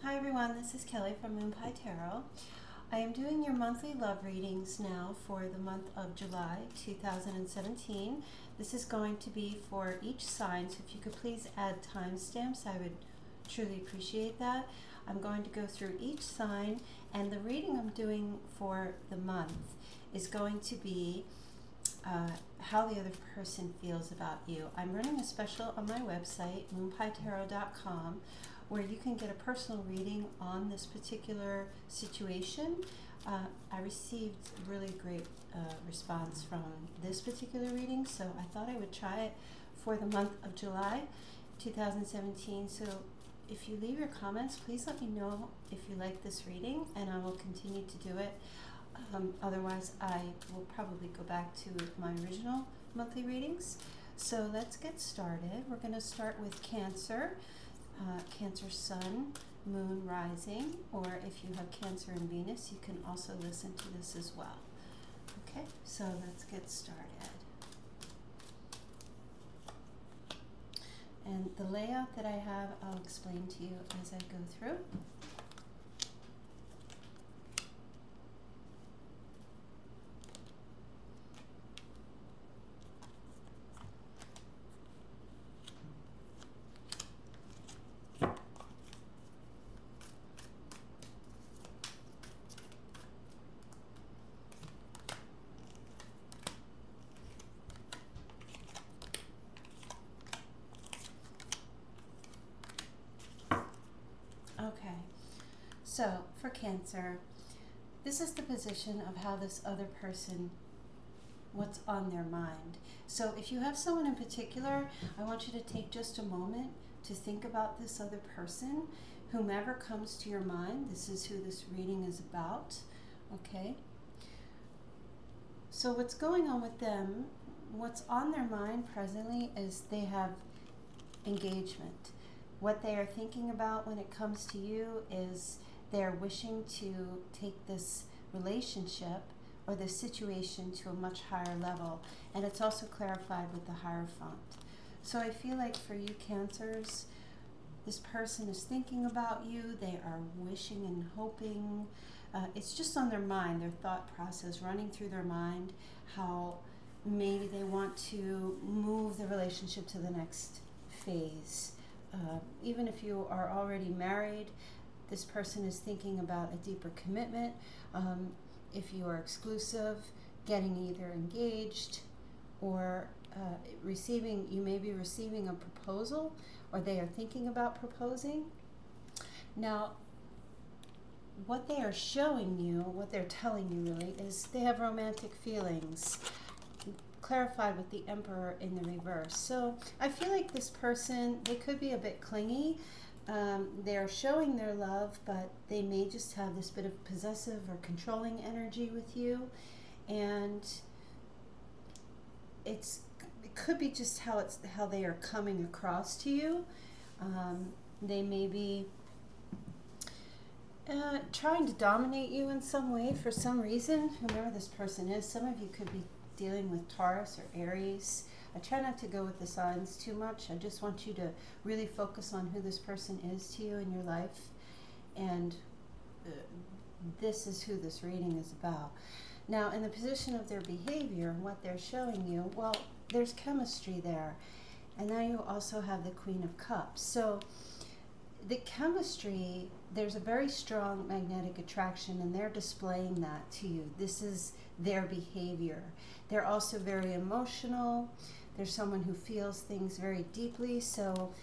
Hi everyone, this is Kelly from Moon Pie Tarot. I am doing your monthly love readings now for the month of July 2017. This is going to be for each sign, so if you could please add timestamps, I would truly appreciate that. I'm going to go through each sign, and the reading I'm doing for the month is going to be how the other person feels about you. I'm running a special on my website, moonpietarot.com, where you can get a personal reading on this particular situation. I received really great response from this particular reading, so I thought I would try it for the month of July 2017. So if you leave your comments, please let me know if you like this reading, and I will continue to do it. Otherwise, I will probably go back to my original monthly readings. So let's get started. We're going to start with Cancer. Cancer Sun, Moon, Rising, or if you have Cancer and Venus, you can also listen to this as well. Okay, so let's get started. And the layout that I have, I'll explain to you as I go through. Okay, so for Cancer, this is the position of how this other person, what's on their mind. So if you have someone in particular, I want you to take just a moment to think about this other person. Whomever comes to your mind, this is who this reading is about, okay? So what's going on with them, what's on their mind presently is they have engagement. What they are thinking about when it comes to you is they're wishing to take this relationship or this situation to a much higher level. And it's also clarified with the Hierophant. So I feel like for you Cancers, this person is thinking about you. They are wishing and hoping. It's just on their mind, their thought process running through their mind, how maybe they want to move the relationship to the next phase. Even if you are already married, this person is thinking about a deeper commitment. If you are exclusive, getting either engaged or you may be receiving a proposal, or they are thinking about proposing. Now, what they are showing you, what they're telling you really, is they have romantic feelings, clarified with the Emperor in the reverse. So I feel like this person, they could be a bit clingy. They're showing their love, but they may just have this bit of possessive or controlling energy with you. And it could be just how they are coming across to you. They may be trying to dominate you in some way for some reason, whomever this person is. Some of you could be dealing with Taurus or Aries. I try not to go with the signs too much. I just want you to really focus on who this person is to you in your life. And this is who this reading is about. Now, in the position of their behavior, what they're showing you, well, there's chemistry there. And now you also have the Queen of Cups. So the chemistry, there's a very strong magnetic attraction, and they're displaying that to you. This is their behavior. They're also very emotional. They're someone who feels things very deeply. So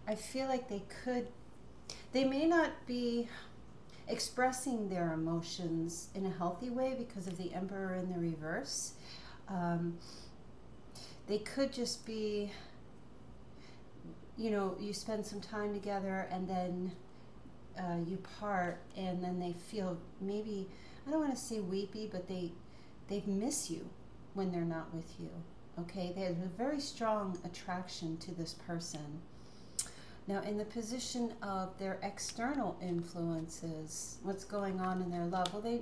I feel like they may not be expressing their emotions in a healthy way because of the Emperor in the reverse. They could just be, you know, you spend some time together and then you part, and then they feel maybe, I don't want to say weepy, but they miss you when they're not with you. Okay, they have a very strong attraction to this person. Now, in the position of their external influences, what's going on in their love? Well,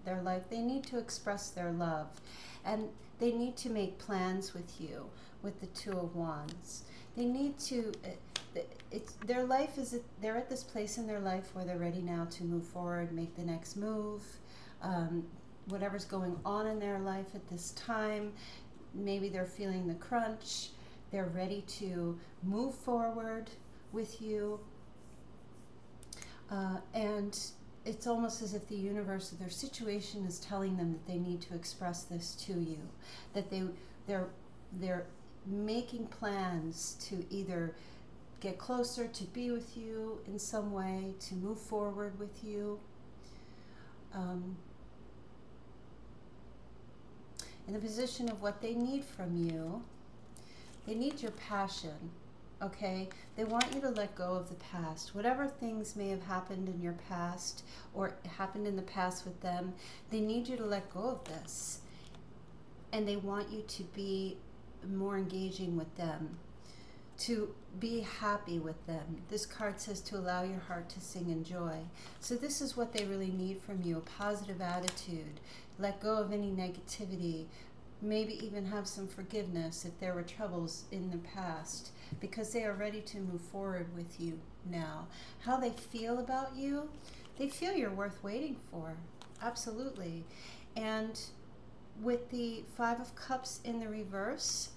their life, they need to express their love, and they need to make plans with you, with the Two of Wands. They need to, their life is, they're at this place in their life where they're ready now to move forward, make the next move. Whatever's going on in their life at this time, maybe they're feeling the crunch. They're ready to move forward with you. And it's almost as if the universe or their situation is telling them that they need to express this to you, that they're making plans to either get closer, to be with you in some way, to move forward with you. In the position of what they need from you, they need your passion, okay? They want you to let go of the past. Whatever things may have happened in your past or happened in the past with them, they need you to let go of this. And they want you to be more engaging with them, to be happy with them. This card says to allow your heart to sing in joy. So this is what they really need from you, a positive attitude. Let go of any negativity. Maybe even have some forgiveness if there were troubles in the past, because they are ready to move forward with you now. How they feel about you, they feel you're worth waiting for. Absolutely. And with the Five of Cups in the reverse,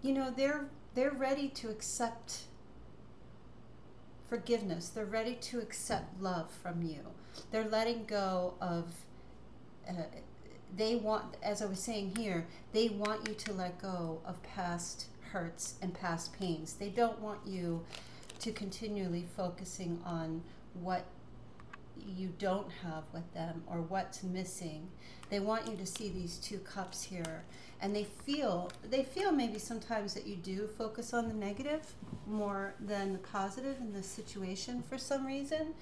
you know, they're ready to accept forgiveness. They're ready to accept love from you. They're letting go of, they want, as I was saying here, they want you to let go of past hurts and past pains. They don't want you to continually focusing on what you don't have with them or what's missing. They want you to see these two cups here, and they feel maybe sometimes that you do focus on the negative more than the positive in this situation for some reason,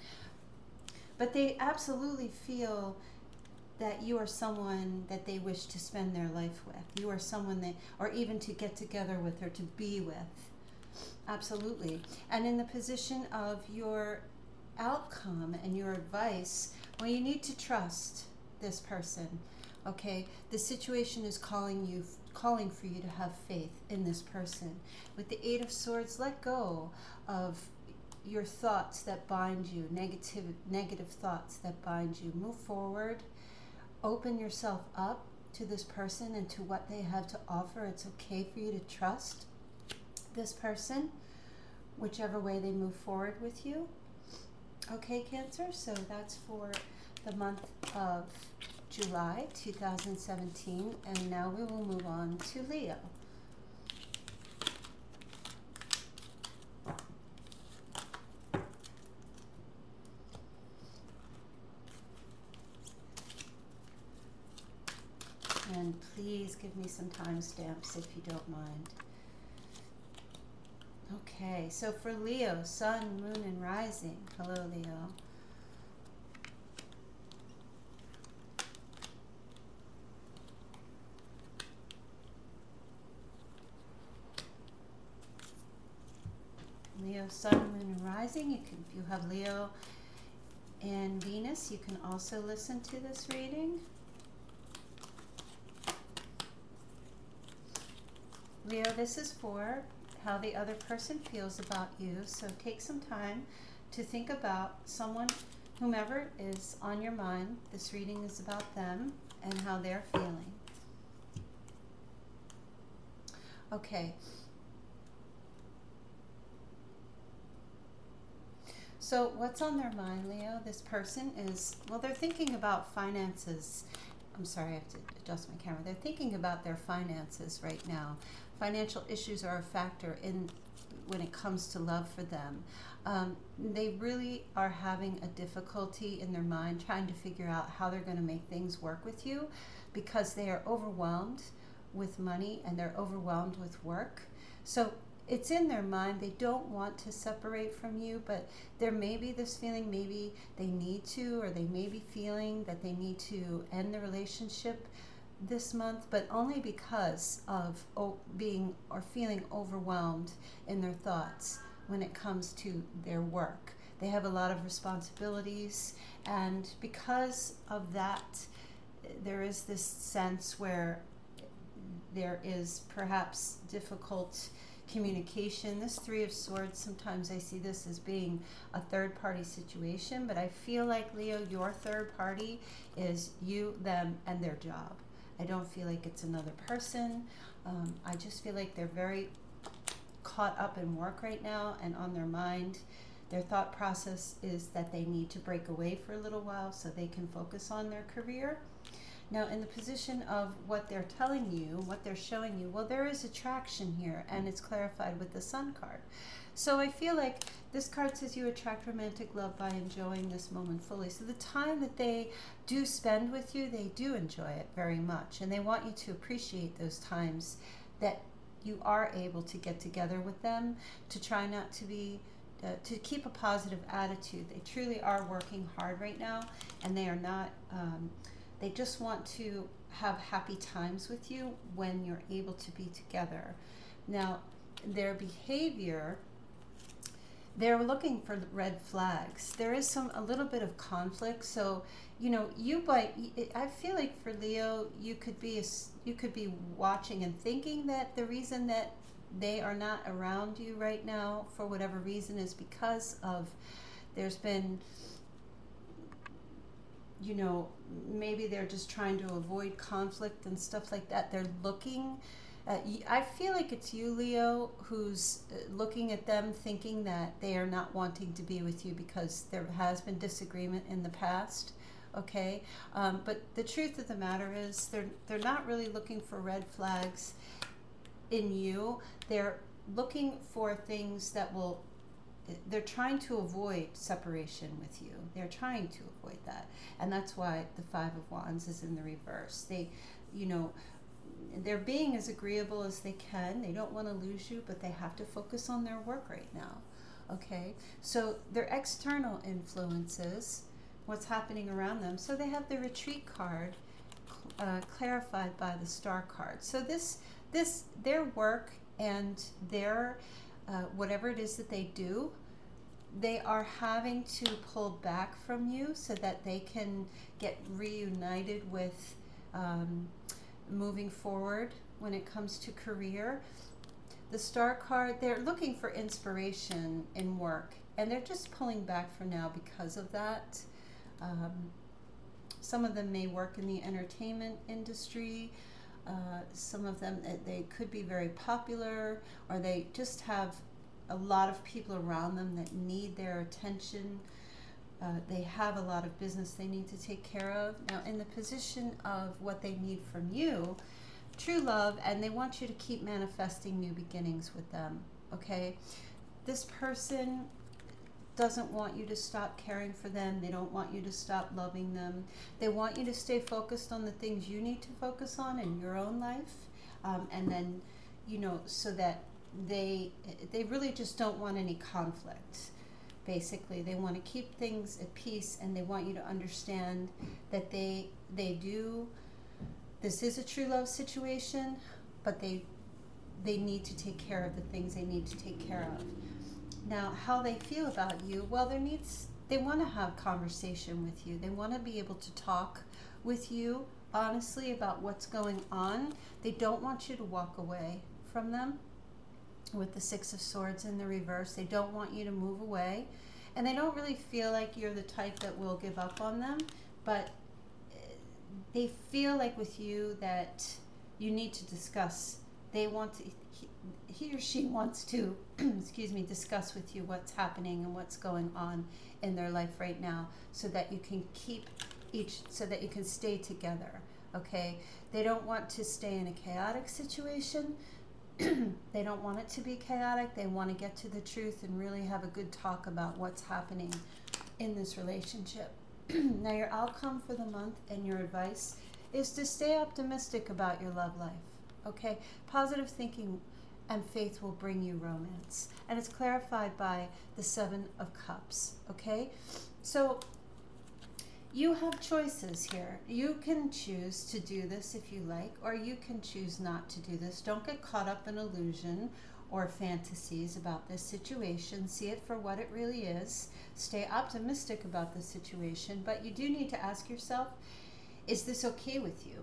but they absolutely feel that you are someone that they wish to spend their life with. You are someone that, or even to get together with or to be with. Absolutely. And in the position of your outcome and your advice, well, you need to trust this person, okay? The situation is calling for you to have faith in this person. With the Eight of Swords, let go of your thoughts that bind you, negative thoughts that bind you. Move forward. Open yourself up to this person and to what they have to offer. It's okay for you to trust this person, whichever way they move forward with you. Okay, Cancer, so that's for the month of July 2017, and now we will move on to Leo. And please give me some timestamps if you don't mind. Okay, so for Leo, Sun, Moon, and Rising. Hello, Leo. Leo, Sun, Moon, and Rising. If you have Leo and Venus, you can also listen to this reading. Leo, this is for how the other person feels about you. So take some time to think about someone, whomever is on your mind. This reading is about them and how they're feeling. Okay. So what's on their mind, Leo? This person is, well, they're thinking about finances. I'm sorry, I have to adjust my camera. They're thinking about their finances right now. Financial issues are a factor in when it comes to love for them. They really are having a difficulty in their mind trying to figure out how they're going to make things work with you, because they are overwhelmed with money and they're overwhelmed with work. So it's in their mind. They don't want to separate from you, but there may be this feeling, maybe they need to, or they may be feeling that they need to end the relationship this month, but only because of being or feeling overwhelmed in their thoughts when it comes to their work. They have a lot of responsibilities, and because of that, there is this sense where there is perhaps difficult communication. This Three of Swords, sometimes I see this as being a third-party situation, but I feel like, Leo, your third party is you, them, and their job. I don't feel like it's another person. I just feel like they're very caught up in work right now and on their mind. Their thought process is that they need to break away for a little while so they can focus on their career. Now, in the position of what they're telling you, what they're showing you, well, there is attraction here, and it's clarified with the Sun card. So I feel like this card says you attract romantic love by enjoying this moment fully. So the time that they do spend with you, they do enjoy it very much, and they want you to appreciate those times that you are able to get together with them, to try not to be to keep a positive attitude. They truly are working hard right now, and they are not they just want to have happy times with you when you're able to be together. Now, their behavior, they're looking for red flags. There is a little bit of conflict. So, you know, I feel like for Leo, you could be watching and thinking that the reason that they are not around you right now, for whatever reason, is because of there's been, you know, maybe they're just trying to avoid conflict and stuff like that. They're looking I feel like it's you, Leo, who's looking at them thinking that they are not wanting to be with you because there has been disagreement in the past. Okay, but the truth of the matter is they're not really looking for red flags in you. They're looking for things that will, they're trying to avoid separation with you. They're trying to avoid that. And that's why the Five of Wands is in the reverse. They, you know, they're being as agreeable as they can. They don't want to lose you, but they have to focus on their work right now. Okay, so their external influences, what's happening around them. So they have the Retreat card clarified by the Star card. So their work and their whatever it is that they do, they are having to pull back from you so that they can get reunited with moving forward when it comes to career. The Star card, they're looking for inspiration in work, and they're just pulling back for now because of that. Some of them may work in the entertainment industry. Some of them, they could be very popular, or they just have a lot of people around them that need their attention. They have a lot of business they need to take care of. Now, in the position of what they need from you, true love, and they want you to keep manifesting new beginnings with them, okay? This person doesn't want you to stop caring for them. They don't want you to stop loving them. They want you to stay focused on the things you need to focus on in your own life, and then, you know, so that they really just don't want any conflict. Basically, they want to keep things at peace, and they want you to understand that they do. This is a true love situation, but they need to take care of the things they need to take care of. Now, how they feel about you, well, they want to have conversation with you. They want to be able to talk with you honestly about what's going on. They don't want you to walk away from them. With the Six of Swords in the reverse, they don't want you to move away, and they don't really feel like you're the type that will give up on them, but they feel like with you that you need to discuss. They want to, he or she wants to excuse me, discuss with you what's happening and what's going on in their life right now, so that you can so that you can stay together. Okay, they don't want to stay in a chaotic situation. They don't want it to be chaotic. They want to get to the truth and really have a good talk about what's happening in this relationship. Now, your outcome for the month and your advice is to stay optimistic about your love life. Okay, positive thinking and faith will bring you romance, and it's clarified by the Seven of Cups. Okay, so you have choices here. You can choose to do this if you like, or you can choose not to do this. Don't get caught up in illusion or fantasies about this situation. See it for what it really is. Stay optimistic about the situation, but you do need to ask yourself, is this okay with you?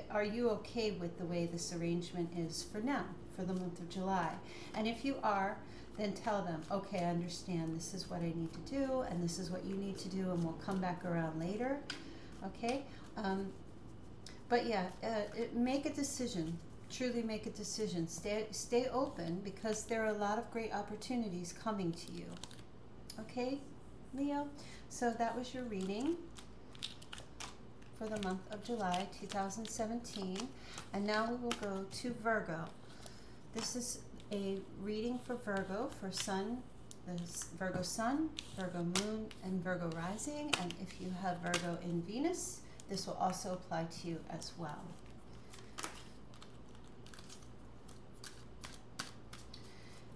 Are you okay with the way this arrangement is for now, for the month of July. And if you are, then tell them, okay, I understand, this is what I need to do, and this is what you need to do, and we'll come back around later, okay? But yeah, make a decision. Truly make a decision. Stay open, because there are a lot of great opportunities coming to you. Okay, Leo? So that was your reading for the month of July 2017. And now we will go to Virgo. This is a reading for Virgo, for Sun, Virgo Sun, Virgo Moon, and Virgo Rising. And if you have Virgo in Venus, this will also apply to you as well.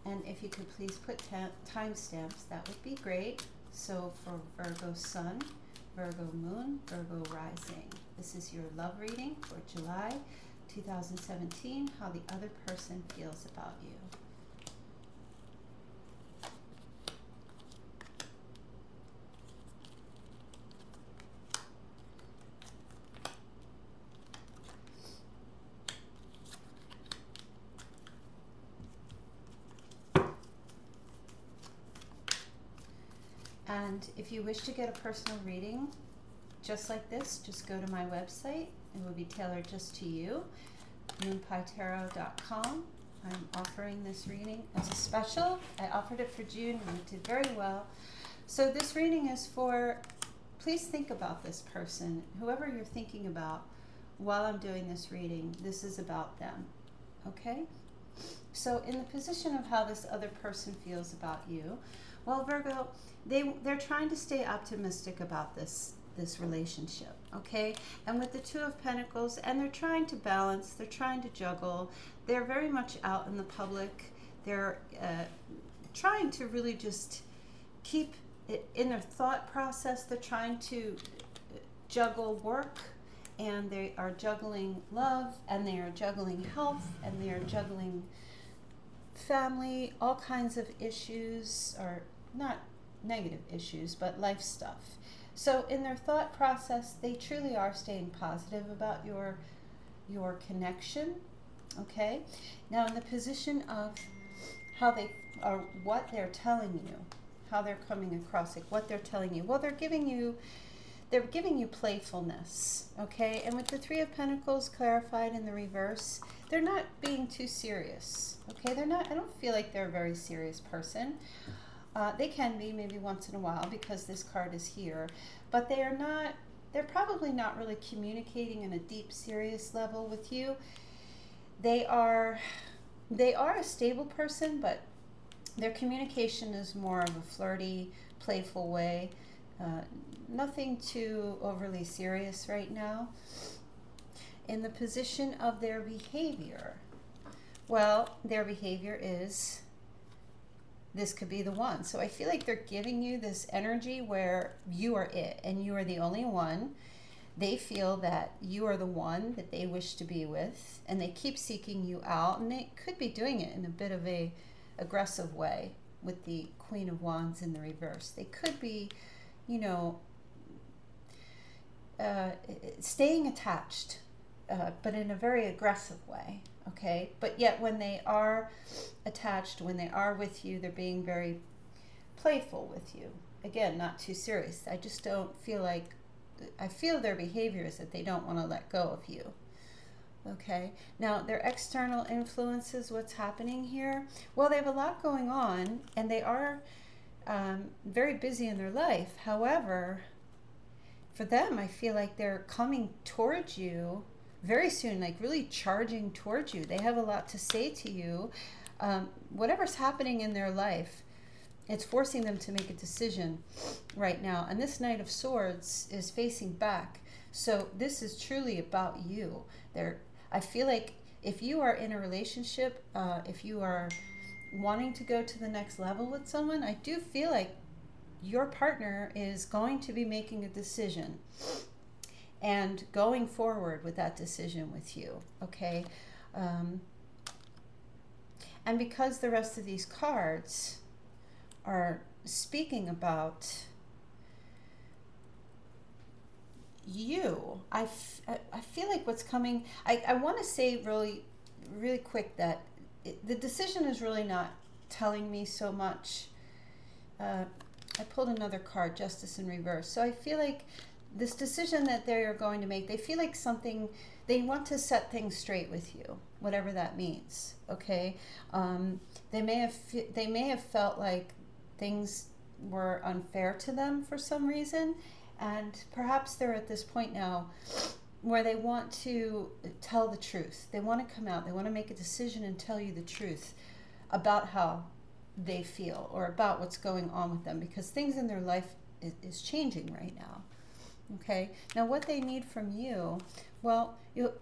And if you could please put timestamps, that would be great. So for Virgo Sun, Virgo Moon, Virgo Rising. This is your love reading for July 2017, how the other person feels about you. And if you wish to get a personal reading just like this, just go to my website. It will be tailored just to you, moonpietarot.com. I'm offering this reading as a special. I offered it for June and it did very well. So this reading is for, please think about this person. Whoever you're thinking about while I'm doing this reading, this is about them, okay? So in the position of how this other person feels about you, well, Virgo, they're trying to stay optimistic about this relationship, okay? And with the Two of Pentacles, and they're trying to balance, they're trying to juggle, they're very much out in the public, they're trying to really just keep it in their thought process. They're trying to juggle work, and they are juggling love, and they are juggling health, and they are juggling family, all kinds of issues, or not negative issues, but life stuff. So in their thought process, they truly are staying positive about your connection, okay? Now in the position of how they, or what they're telling you, how they're coming across, like what they're telling you, well, they're giving you playfulness, okay? And with the Three of Pentacles clarified in the reverse, they're not being too serious, okay? They're not, I don't feel like they're a very serious person. They can be maybe once in a while because this card is here, but they are not, they're probably not really communicating in a deep, serious level with you. They are a stable person, but their communication is more of a flirty, playful way. Nothing too overly serious right now. In the position of their behavior, well, their behavior is, this could be the one. So I feel like they're giving you this energy where you are it and you are the only one. They feel that you are the one that they wish to be with, and they keep seeking you out, and they could be doing it in a bit of a aggressive way with the Queen of Wands in the reverse. They could be, you know, staying attached, but in a very aggressive way, okay? But yet when they are attached, when they are with you, they're being very playful with you. Again, not too serious. I just don't feel like, I feel their behavior is that they don't want to let go of you, okay? Now, their external influences, what's happening here? Well, they have a lot going on, and they are very busy in their life. However, for them, I feel like they're coming towards you very soon, like really charging towards you. They have a lot to say to you. Whatever's happening in their life, it's forcing them to make a decision right now. And this Knight of Swords is facing back. So this is truly about you. I feel like if you are in a relationship, if you are wanting to go to the next level with someone, I do feel like your partner is going to be making a decision and going forward with that decision with you, okay? And because the rest of these cards are speaking about you, I feel like what's coming, I want to say really quick that the decision is really not telling me so much. I pulled another card, Justice in reverse. So I feel like this decision that they are going to make, they feel like something, they want to set things straight with you, whatever that means, okay? They may have felt like things were unfair to them for some reason, and perhaps they're at this point now where they want to tell the truth. They want to come out, they want to make a decision and tell you the truth about how they feel or about what's going on with them, because things in their life is changing right now. Okay, now what they need from you, well, you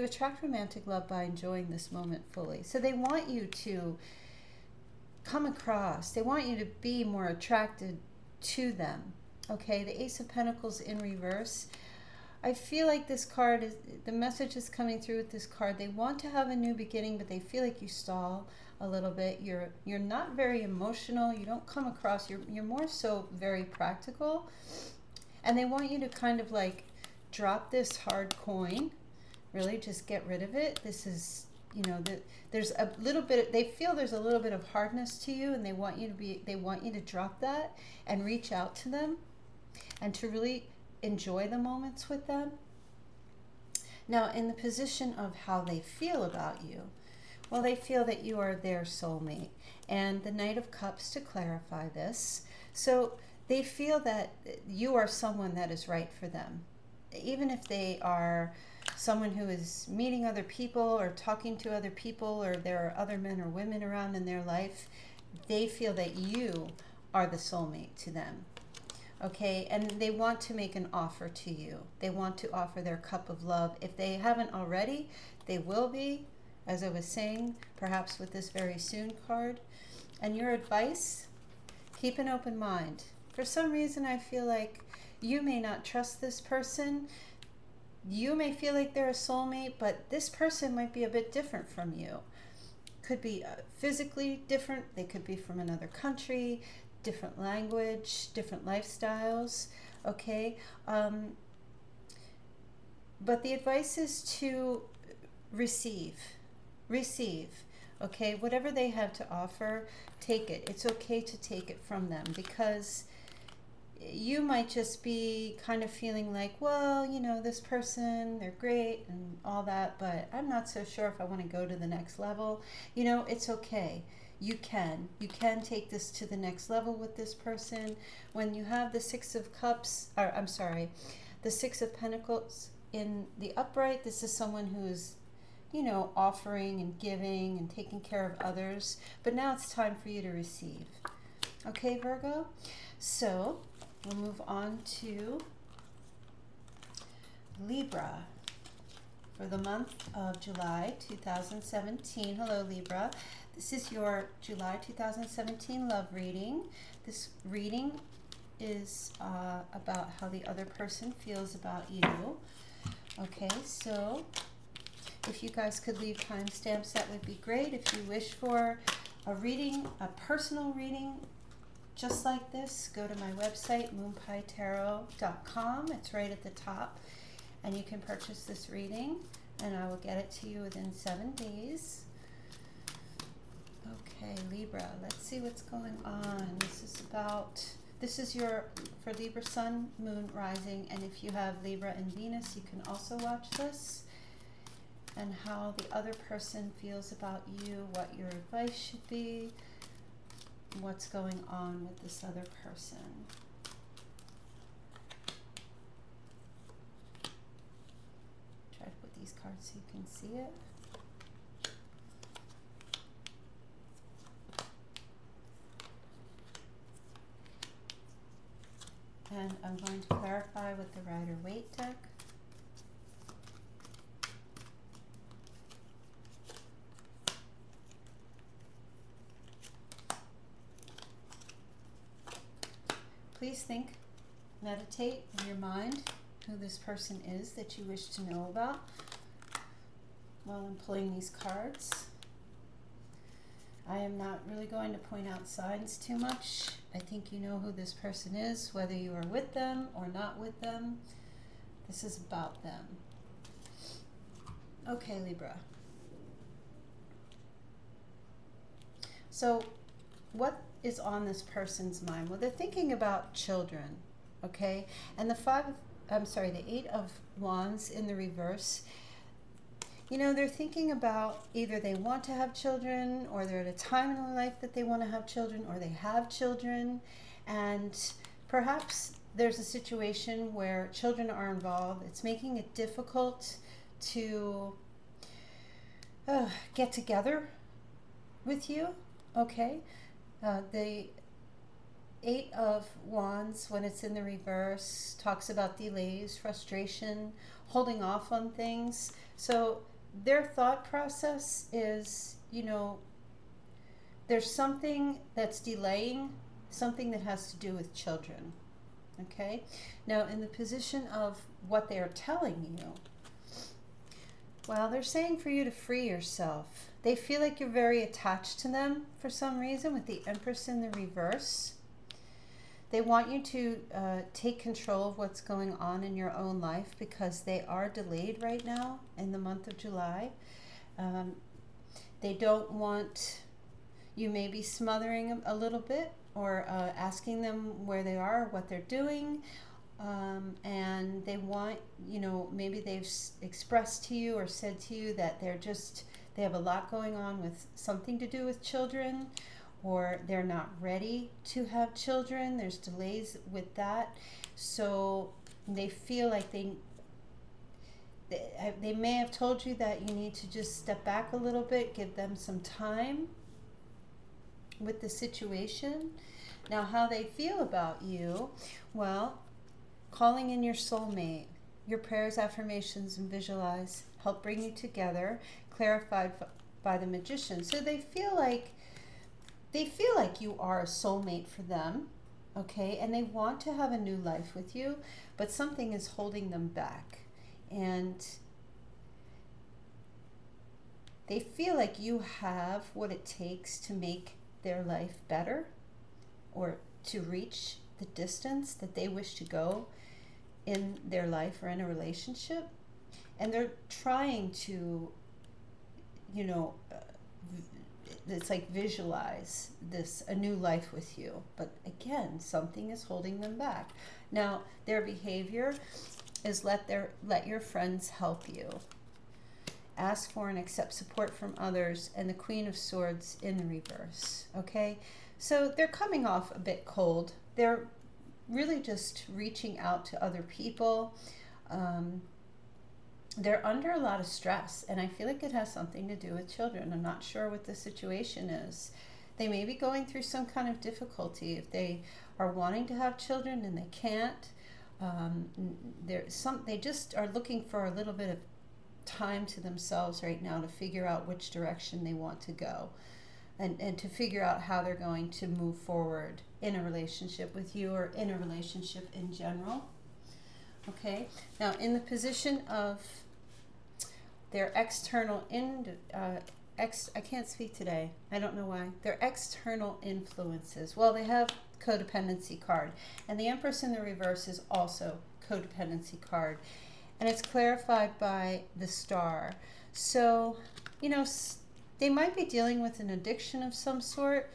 attract romantic love by enjoying this moment fully. So they want you to come across, they want you to be more attracted to them. Okay, the Ace of Pentacles in reverse. I feel like this card is, the message is coming through with this card. They want to have a new beginning, but they feel like you stall a little bit. You're not very emotional. You don't come across, you're more so very practical. And they want you to kind of like drop this hard coin, really just get rid of it. This is, you know, there's a little bit, they feel there's a little bit of hardness to you, and they want you to drop that and reach out to them and to really enjoy the moments with them. Now, in the position of how they feel about you, well, they feel that you are their soulmate. And the Knight of Cups to clarify this. So they feel that you are someone that is right for them. Even if they are someone who is meeting other people or talking to other people, or there are other men or women around in their life, they feel that you are the soulmate to them. Okay, and they want to make an offer to you. They want to offer their cup of love. If they haven't already, they will be, as I was saying, perhaps with this very soon card. And your advice, keep an open mind. For some reason, I feel like you may not trust this person. You may feel like they're a soulmate, but this person might be a bit different from you. Could be physically different. They could be from another country, different language, different lifestyles, okay? But the advice is to receive, okay? Whatever they have to offer, take it. It's okay to take it from them, because you might just be kind of feeling like, well, you know, this person, they're great and all that, but I'm not so sure if I want to go to the next level. You know, it's okay. You can take this to the next level with this person. When you have the Six of Cups, or I'm sorry, the Six of Pentacles in the upright, this is someone who's, you know, offering and giving and taking care of others. But now it's time for you to receive. Okay, Virgo? So we'll move on to Libra for the month of July 2017. Hello, Libra. This is your July 2017 love reading. This reading is about how the other person feels about you. Okay, so if you guys could leave timestamps, that would be great. If you wish for a reading, a personal reading just like this, go to my website, moonpietarot.com. It's right at the top, and you can purchase this reading, and I will get it to you within 7 days. Okay, Libra, let's see what's going on. This is your, for Libra Sun, Moon, Rising, and if you have Libra and Venus, you can also watch this. And how the other person feels about you, what your advice should be, what's going on with this other person. Try to put these cards so you can see it. And I'm going to clarify with the Rider-Waite deck. Please think, meditate in your mind who this person is that you wish to know about while I'm pulling these cards. I am not really going to point out signs too much. I think you know who this person is, whether you are with them or not with them. This is about them. Okay, Libra. So what is on this person's mind? Well, they're thinking about children, okay? And the 8 of Wands in the reverse, you know, they're thinking about either they want to have children, or they're at a time in their life that they want to have children, or they have children, and perhaps there's a situation where children are involved. It's making it difficult to get together with you, okay? The 8 of Wands, when it's in the reverse, talks about delays, frustration, holding off on things. So their thought process is, you know, there's something that's delaying, something that has to do with children, okay? Now, in the position of what they're telling you, well, they're saying for you to free yourself. They feel like you're very attached to them for some reason, with the Empress in the reverse. They want you to take control of what's going on in your own life, because they are delayed right now in the month of July. They don't want you maybe smothering them a little bit, or asking them where they are, what they're doing. And they want, you know, maybe they've expressed to you or said to you that they have a lot going on with something to do with children, or they're not ready to have children. There's delays with that. So they feel like they may have told you that you need to just step back a little bit, give them some time with the situation. Now, how they feel about you, well, calling in your soulmate, your prayers, affirmations, and visualize help bring you together, clarified by the Magician. So they feel like you are a soulmate for them, okay? And they want to have a new life with you, but something is holding them back. And they feel like you have what it takes to make their life better, or to reach the distance that they wish to go in their life or in a relationship. And they're trying to, you know, it's like visualize a new life with you. But again, something is holding them back. Now, their behavior is let your friends help you. Ask for and accept support from others, and the Queen of Swords in the reverse, okay? So they're coming off a bit cold. They're really just reaching out to other people. They're under a lot of stress, and I feel like it has something to do with children. I'm not sure what the situation is. They may be going through some kind of difficulty if they are wanting to have children and they can't. They just are looking for a little bit of time to themselves right now to figure out which direction they want to go, and to figure out how they're going to move forward in a relationship with you, or in a relationship in general. Okay, now in the position of their external I can't speak today, I don't know why. Their external influences, well, they have codependency card, and the Empress in the reverse is also codependency card, and it's clarified by the Star. So, you know, they might be dealing with an addiction of some sort,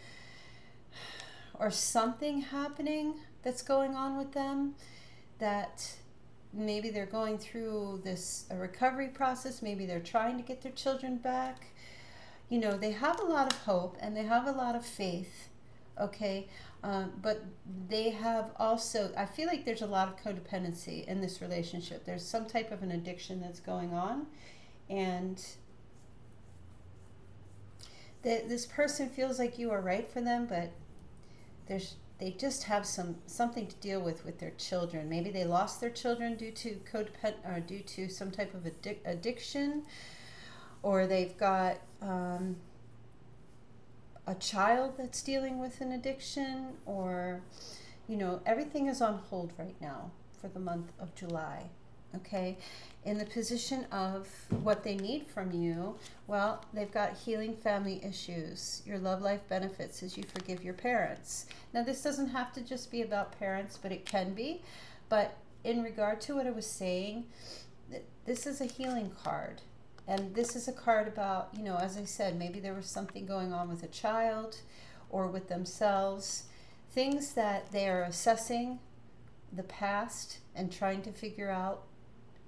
or something happening that's going on with them, that maybe they're going through a recovery process. Maybe they're trying to get their children back. You know, they have a lot of hope and they have a lot of faith, okay? But they have also, I feel like there's a lot of codependency in this relationship. There's some type of an addiction that's going on, and this person feels like you are right for them, but they just have something to deal with their children. Maybe they lost their children due to some type of addiction, or they've got a child that's dealing with an addiction, or, you know, everything is on hold right now for the month of July. Okay, in the position of what they need from you, well, they've got healing family issues. Your love life benefits as you forgive your parents. Now, this doesn't have to just be about parents, but it can be. But in regard to what I was saying, this is a healing card. And this is a card about, you know, as I said, maybe there was something going on with a child or with themselves, things that they are assessing the past and trying to figure out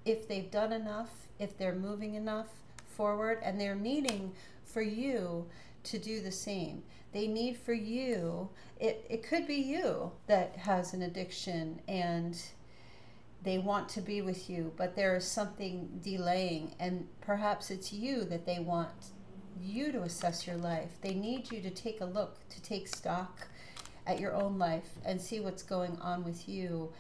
if they've done enough, if they're moving enough forward, and they're needing for you to do the same. They need for you, it could be you that has an addiction and they want to be with you, but there is something delaying, and perhaps it's you that they want you to assess your life. They need you to take a look, to take stock at your own life and see what's going on with you,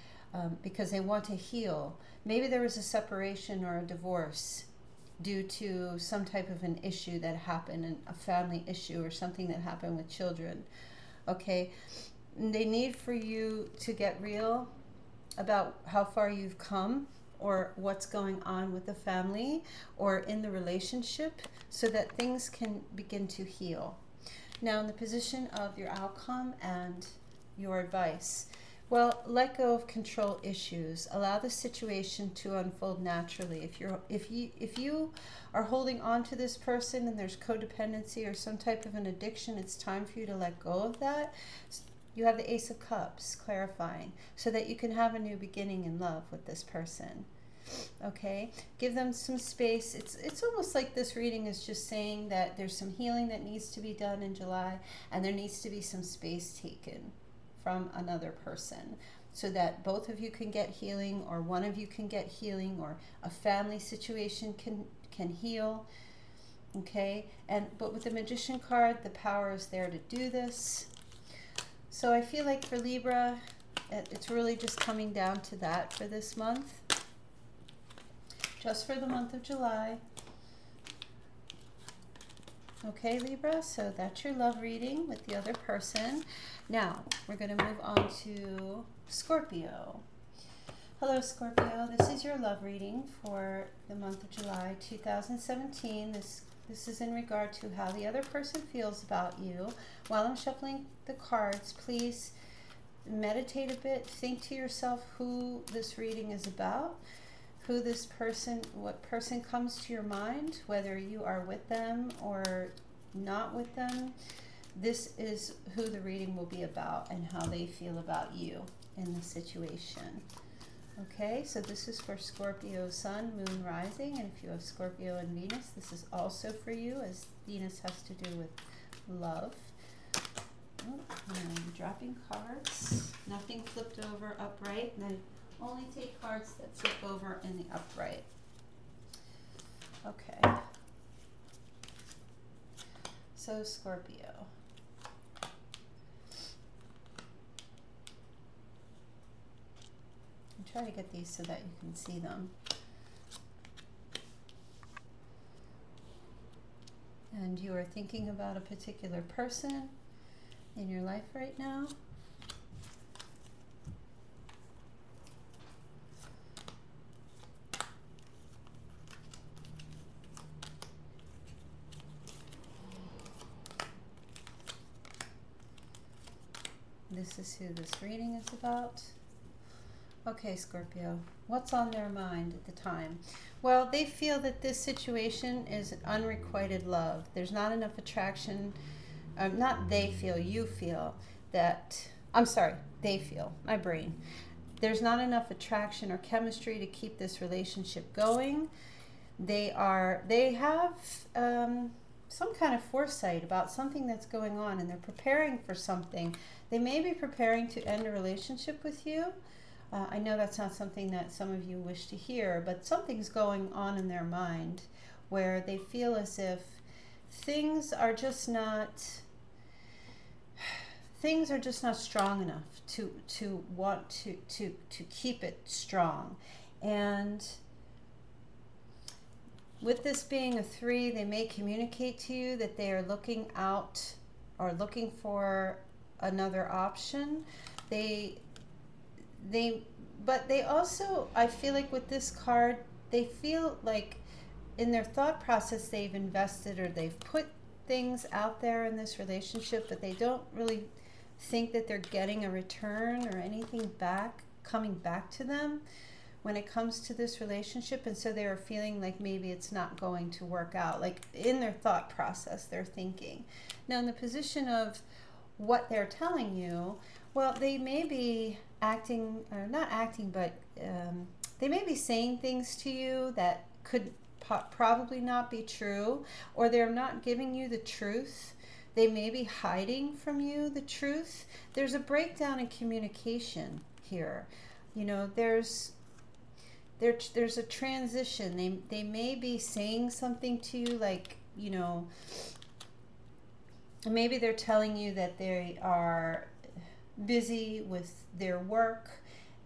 because they want to heal. Maybe there was a separation or a divorce due to some type of an issue that happened, a family issue or something that happened with children. Okay, they need for you to get real about how far you've come or what's going on with the family or in the relationship so that things can begin to heal. Now, in the position of your outcome and your advice, well, let go of control issues. Allow the situation to unfold naturally. If you are holding on to this person and there's codependency or some type of an addiction, it's time for you to let go of that. You have the Ace of Cups, clarifying, so that you can have a new beginning in love with this person. Okay, give them some space. It's almost like this reading is just saying that there's some healing that needs to be done in July, and there needs to be some space taken from another person so that both of you can get healing, or one of you can get healing, or a family situation can heal. Okay, but with the Magician card, the power is there to do this. So I feel like for Libra, it's really just coming down to that for this month. Just for the month of July. Okay, Libra, so that's your love reading with the other person. Now, we're going to move on to Scorpio. Hello, Scorpio. This is your love reading for the month of July 2017. This is in regard to how the other person feels about you. While I'm shuffling the cards, please meditate a bit. Think to yourself who this reading is about, who this person, what person comes to your mind, whether you are with them or not with them. This is who the reading will be about and how they feel about you in the situation. Okay, so this is for Scorpio Sun, Moon, Rising, and if you have Scorpio and Venus, this is also for you, as Venus has to do with love. Oh, I'm dropping cards. Nothing flipped over upright, and I only take cards that flip over in the upright. Okay. So Scorpio. Try to get these so that you can see them. And you are thinking about a particular person in your life right now. This is who this reading is about. Okay, Scorpio, what's on their mind at the time? Well, they feel that this situation is unrequited love. There's not enough attraction. Not they feel, you feel that, I'm sorry, they feel, my brain. There's not enough attraction or chemistry to keep this relationship going. They have some kind of foresight about something that's going on, and they're preparing for something. They may be preparing to end a relationship with you. I know that's not something that some of you wish to hear, but something's going on in their mind where they feel as if things are just not strong enough to want to keep it strong. And with this being a 3, they may communicate to you that they are looking out or looking for another option. But they also, I feel like with this card, they feel like in their thought process they've invested or they've put things out there in this relationship, but they don't really think that they're getting a return or anything back, coming back to them. when it comes to this relationship, and so they are feeling like maybe it's not going to work out. Like in their thought process, they're thinking. Now in the position of what they're telling you, well, they may be acting, or not acting, but they may be saying things to you that could probably not be true, or they're not giving you the truth. They may be hiding from you the truth. There's a breakdown in communication here. You know, there's a transition. They may be saying something to you, like, you know, maybe they're telling you that they are busy with their work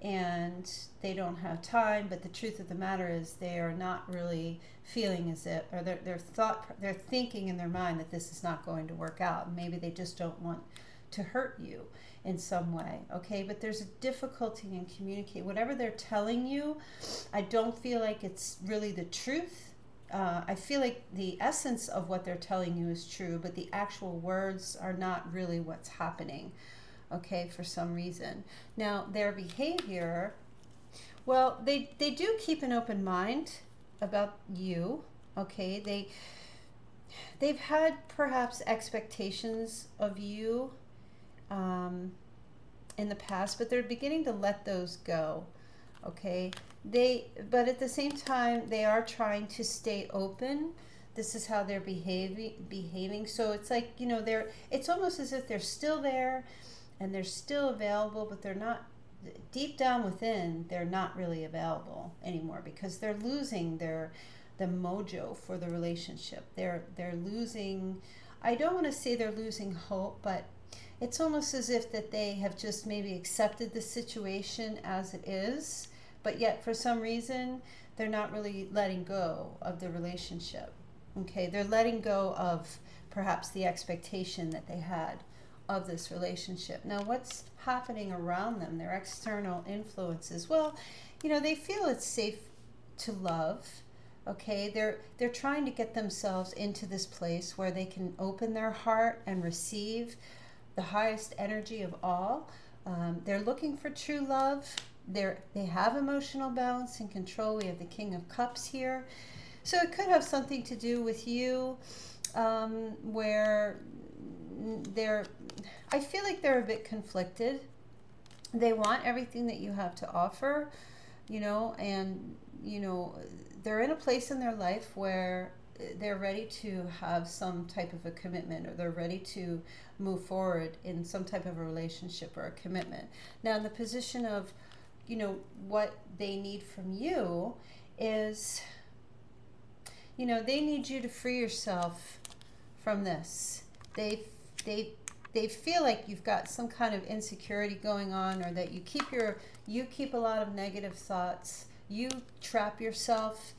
and they don't have time, but the truth of the matter is they are not really feeling as if, or they're thinking in their mind that this is not going to work out. Maybe they just don't want to hurt you in some way, okay? But there's a difficulty in communicating. Whatever they're telling you, I don't feel like it's really the truth. I feel like the essence of what they're telling you is true, but the actual words are not really what's happening, okay, for some reason. Now, their behavior, well, they do keep an open mind about you, okay? They've had perhaps expectations of you in the past, but they're beginning to let those go, okay? But at the same time, they are trying to stay open. This is how they're behaving. So it's like, you know, it's almost as if they're still there and they're still available, but they're not, deep down within, they're not really available anymore, because they're losing the mojo for the relationship. They're losing, I don't want to say they're losing hope, but it's almost as if that they have just maybe accepted the situation as it is, but yet for some reason they're not really letting go of the relationship. Okay, they're letting go of perhaps the expectation that they had of this relationship. Now, what's happening around them, their external influences? Well, you know, they feel it's safe to love. Okay, they're trying to get themselves into this place where they can open their heart and receive the highest energy of all. They're looking for true love. They have emotional balance and control. We have the King of Cups here. So it could have something to do with you, where I feel like they're a bit conflicted. They want everything that you have to offer, you know, and, you know, they're in a place in their life where they're ready to have some type of a commitment, or they're ready to move forward in some type of a relationship or a commitment. Now, in the position of, you know, what they need from you is, you know, they need you to free yourself from this. They feel like you've got some kind of insecurity going on, or that you keep a lot of negative thoughts. You trap yourself.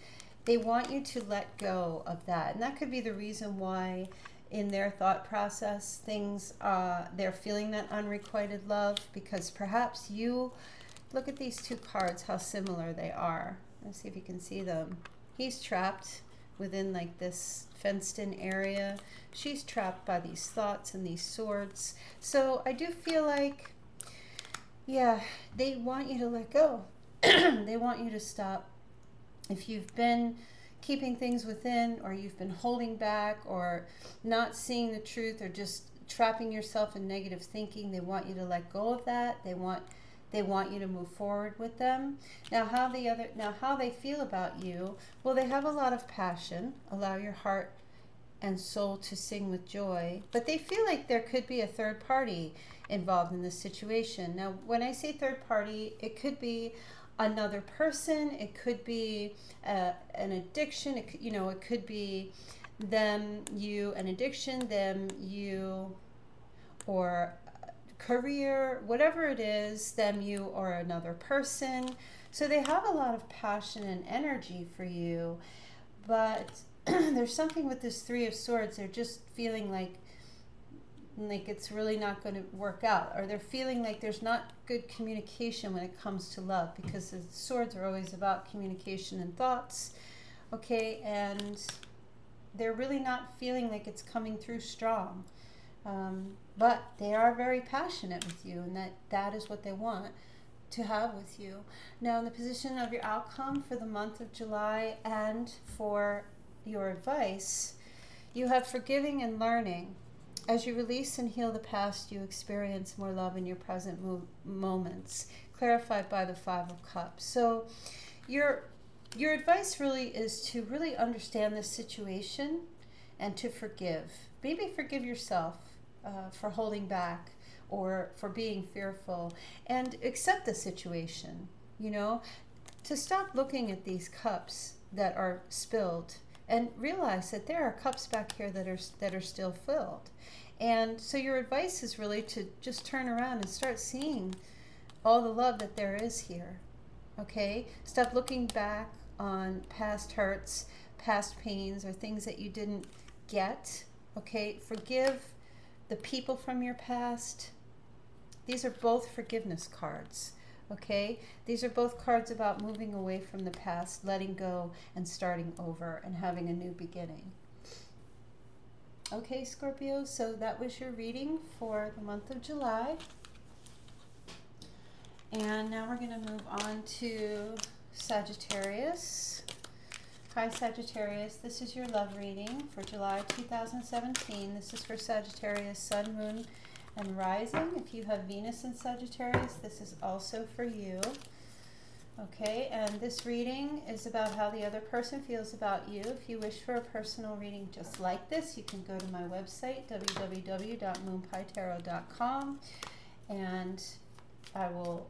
They want you to let go of that. And that could be the reason why in their thought process they're feeling that unrequited love, because perhaps you, look at these two cards, how similar they are. Let's see if you can see them. He's trapped within like this fenced in area. She's trapped by these thoughts and these swords. So I do feel like, yeah, they want you to let go. They want you to stop. If you've been keeping things within, or you've been holding back, or not seeing the truth, or just trapping yourself in negative thinking, they want you to let go of that. They want you to move forward with them. Now how they feel about you, well, they have a lot of passion. Allow your heart and soul to sing with joy. But they feel like there could be a third party involved in this situation. Now, when I say third party, it could be another person. It could be an addiction. It could be them, you, an addiction, them, you, or career, whatever it is, them, you, or another person. So they have a lot of passion and energy for you, but there's something with this Three of Swords. They're just feeling like it's really not going to work out, or they're feeling like there's not good communication when it comes to love, because the swords are always about communication and thoughts, okay, and they're really not feeling like it's coming through strong. But they are very passionate with you, and that is what they want. to have with you. Now, in the position of your outcome for the month of July and for your advice, you have forgiving and learning. As you release and heal the past, you experience more love in your present moments, clarified by the Five of Cups. So your advice really is to really understand this situation and to forgive. Maybe forgive yourself for holding back or for being fearful, and accept the situation, to stop looking at these cups that are spilled and realize that there are cups back here that are still filled. And so your advice is really to just turn around and start seeing all the love that there is here. Okay? Stop looking back on past hurts, past pains, or things that you didn't get. Okay? Forgive the people from your past. These are both forgiveness cards. Okay? These are both cards about moving away from the past, letting go, and starting over, and having a new beginning. Okay, Scorpio, so that was your reading for the month of July. And now we're going to move on to Sagittarius. Hi, Sagittarius. This is your love reading for July 2017. This is for Sagittarius, Sun, Moon, and Rising. If you have Venus in Sagittarius, this is also for you. Okay, and this reading is about how the other person feels about you. If you wish for a personal reading just like this, you can go to my website, www.moonpietarot.com, and I will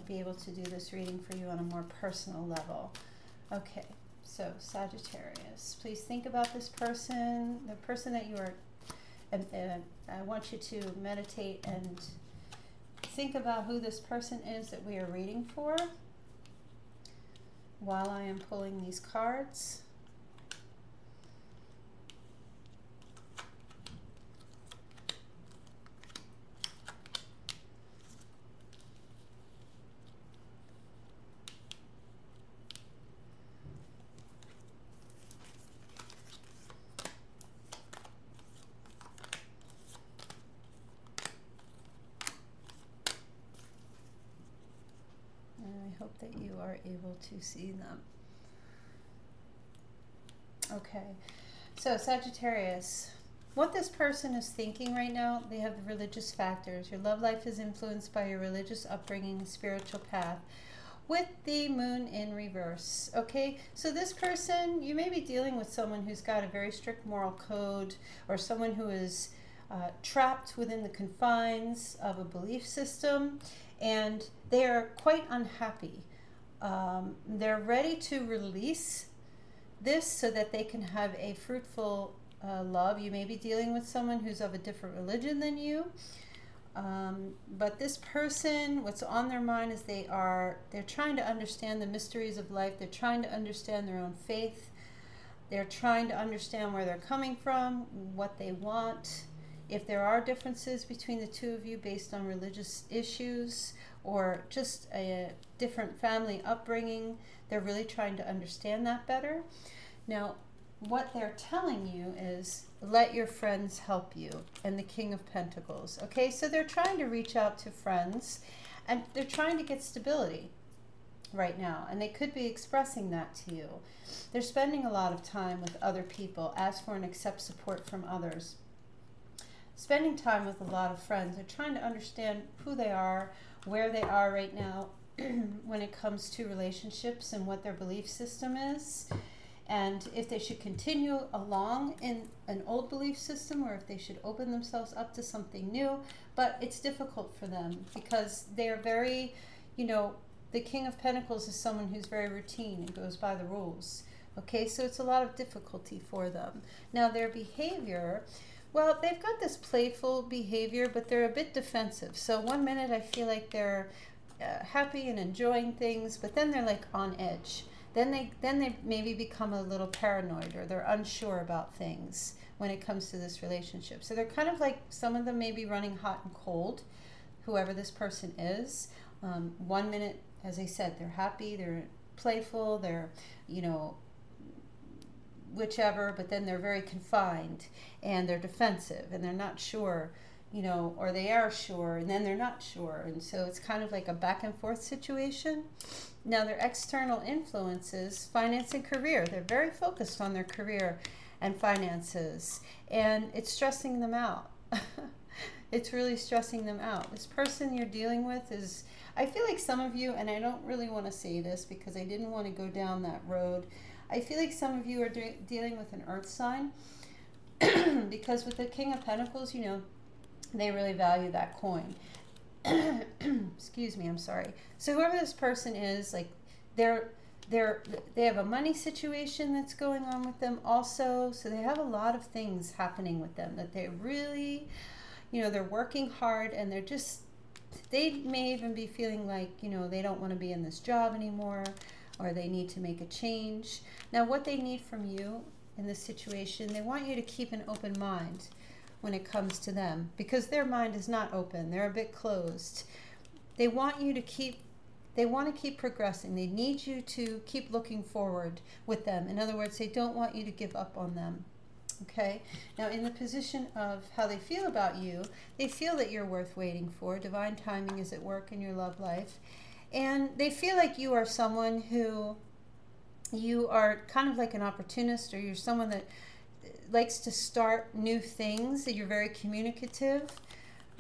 be able to do this reading for you on a more personal level. Okay, so Sagittarius, please think about this person, the person that you are, and I want you to meditate and think about who this person is that we are reading for while I am pulling these cards. I hope that you are able to see them. Okay, so Sagittarius, what this person is thinking right now, they have the religious factors. Your love life is influenced by your religious upbringing and spiritual path, with the moon in reverse. Okay, so this person, you may be dealing with someone who's got a very strict moral code, or someone who is trapped within the confines of a belief system, and they are quite unhappy. They're ready to release this so that they can have a fruitful love. You may be dealing with someone who's of a different religion than you, but this person, what's on their mind is they're trying to understand the mysteries of life. They're trying to understand their own faith. They're trying to understand where they're coming from, what they want. If there are differences between the two of you based on religious issues or just a different family upbringing, they're really trying to understand that better. Now, what they're telling you is, let your friends help you, and the King of Pentacles. Okay, so they're trying to reach out to friends, and they're trying to get stability right now, and they could be expressing that to you. They're spending a lot of time with other people, ask for and accept support from others. Spending time with a lot of friends. They're trying to understand who they are, where they are right now when it comes to relationships and what their belief system is, and if they should continue along in an old belief system or if they should open themselves up to something new. But it's difficult for them because they're very, the King of Pentacles is someone who's very routine and goes by the rules. Okay, so it's a lot of difficulty for them. Now, their behavior, well, they've got this playful behavior, but they're a bit defensive. So one minute I feel like they're happy and enjoying things, but then they're like on edge. Then they maybe become a little paranoid, or they're unsure about things when it comes to this relationship. So they're kind of like, some of them may be running hot and cold, whoever this person is. One minute, as I said, they're happy, they're playful, they're, whichever, but then they're very confined and they're defensive and they're not sure, you know, or they are sure and then they're not sure. And so it's kind of like a back and forth situation. Now their external influences, finance and career, they're very focused on their career and finances, and it's stressing them out. It's really stressing them out. This person you're dealing with is, I feel like some of you, and I don't really want to say this because I didn't want to go down that road, I feel like some of you are dealing with an earth sign because with the King of Pentacles, you know, they really value that coin. Excuse me, I'm sorry. So whoever this person is, like they have a money situation that's going on with them also. So they have a lot of things happening with them that they really, you know, they're working hard, and they're just, they may even be feeling like, you know, they don't want to be in this job anymore, or they need to make a change. Now what they need from you in this situation, they want you to keep an open mind when it comes to them, because their mind is not open. They're a bit closed. They want you to keep, they want to keep progressing. They need you to keep looking forward with them. In other words, they don't want you to give up on them. Okay, now in the position of how they feel about you, they feel that you're worth waiting for. Divine timing is at work in your love life. And they feel like you are someone who, you are kind of like an opportunist, or you're someone that likes to start new things, that you're very communicative.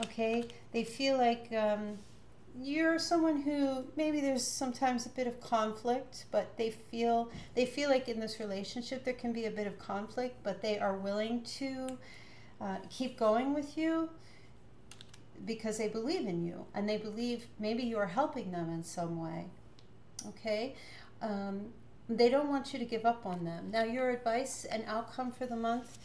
Okay, they feel like you're someone who, maybe there's sometimes a bit of conflict, but they feel like in this relationship there can be a bit of conflict, but they are willing to keep going with you because they believe in you, and they believe maybe you are helping them in some way. Okay, they don't want you to give up on them. Now your advice and outcome for the month: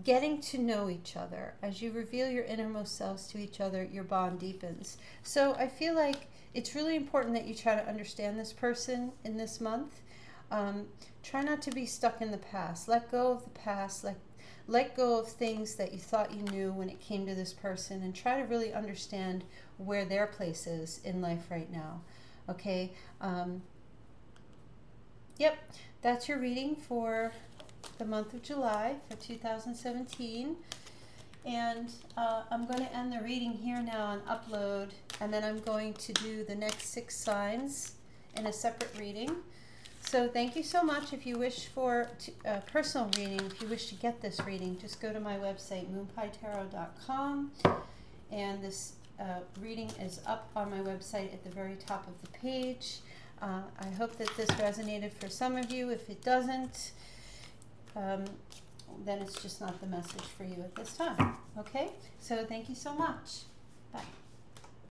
getting to know each other. As you reveal your innermost selves to each other, your bond deepens. So I feel like it's really important that you try to understand this person in this month. Try not to be stuck in the past. Let go of the past. Let go of things that you thought you knew when it came to this person, and try to really understand where their place is in life right now. Okay? Yep, that's your reading for the month of July for 2017. And I'm going to end the reading here now and upload, and then I'm going to do the next 6 signs in a separate reading. So thank you so much. If you wish for a personal reading, if you wish to get this reading, just go to my website, moonpietarot.com, and this reading is up on my website at the very top of the page. I hope that this resonated for some of you. If it doesn't, then it's just not the message for you at this time. Okay? So thank you so much. Bye.